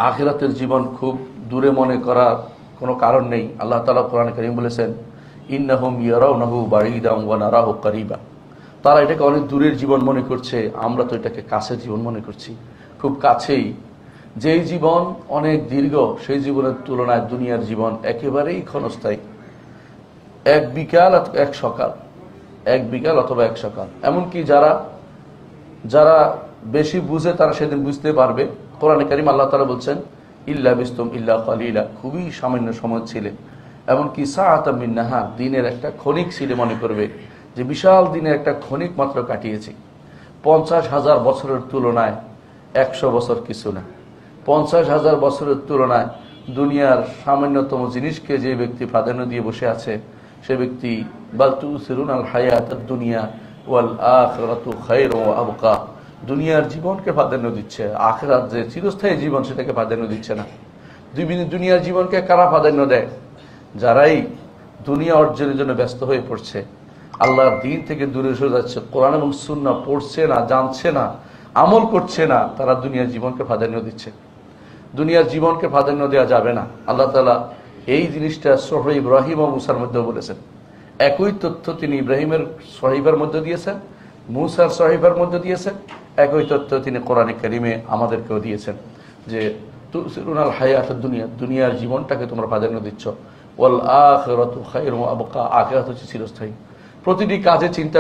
আখিরাতের জীবন খুব দূরে মনে করার কোনো কারণ নেই। আল্লাহ তাআলা কোরআনে কারীম বলেছেন, ইন্নাহুম ইয়ারাউনাহু বাঈদান ওয়া নারাহু কারীবা। তারা এটাকে অনেক দূরের জীবন মনে করছে, আমরা তো এটাকে কাছের জীবন মনে করছি, খুব কাছেই। যেই জীবন অনেক দীর্ঘ, সেই জীবনের তুলনায় দুনিয়ার জীবন একেবারেই ক্ষণস্থায়ী। এক বিকাল অথবা এক সকাল, এক বিকাল অথবা এক সকাল। এমনকি যারা বেশি বুঝে তারা সেদিন বুঝতে পারবে। কোরআনে কারীম আল্লাহ তাআলা বলছেন, ইল্লা বিস্তুম ইল্লা কালিলা, খুবই সামান্য সময় ছিলে। এমনকি সাআতাম মিন নাহার, দিনের একটা ক্ষণিক ছিলে মনে করবে যে বিশাল দিনের একটা ক্ষণিক মাত্র কাটিয়েছি। 50,000 বছরের তুলনায় 100 বছর কিছু না। 50,000 বছরের তুলনায় দুনিয়ার সামান্যতম জিনিসকে যে ব্যক্তি প্রাধান্য দিয়ে বসে আছে, সে ব্যক্তি বাল তুসিরুনাল হায়াতাদ দুনিয়া ওয়াল আখিরাতু খায়রুন ওয়া আবকা, দুনিয়ার জীবনকে প্রাধান্য দিচ্ছে, আখিরাত যে চিরস্থায়ী জীবন সেটাকে প্রাধান্য দিচ্ছে না। দুনিয়ার জীবনকে কারা প্রাধান্য দেয়? যারাই দুনিয়া অর্জনের জন্য ব্যস্ত হয়ে পড়ছে, আল্লাহর দিন থেকে দূরে সরে যাচ্ছে, কোরআন এবং সুন্নাহ পড়ছে না, জানছে না, আমল করছে না, তারা দুনিয়ার জীবনকে প্রাধান্য দিচ্ছে। দুনিয়ার জীবনকে প্রাধান্য দেওয়া যাবে না। আল্লাহ তাআলা এই জিনিসটা সূরা ইব্রাহিম ও মুসার মধ্যে বলেছেন। একই তথ্য তিনি ইব্রাহিমের সহিফার মধ্যে দিয়েছেন, মুসার সহিফার মধ্যে দিয়েছেন। একই তথ্য তিনি কোরআনে কারীমে আমাদেরকেও দিয়েছেন যে তুসিরুনাল হায়াতাদ দুনিয়া, দুনিয়ার জীবনটাকে তোমরা প্রাধান্য দিচ্ছ, ওয়াল আখিরাতু খায়রুন ওয়া আবকা, আখিরাত হচ্ছে চিরস্থায়ী। প্রতিটি কাজে চিন্তা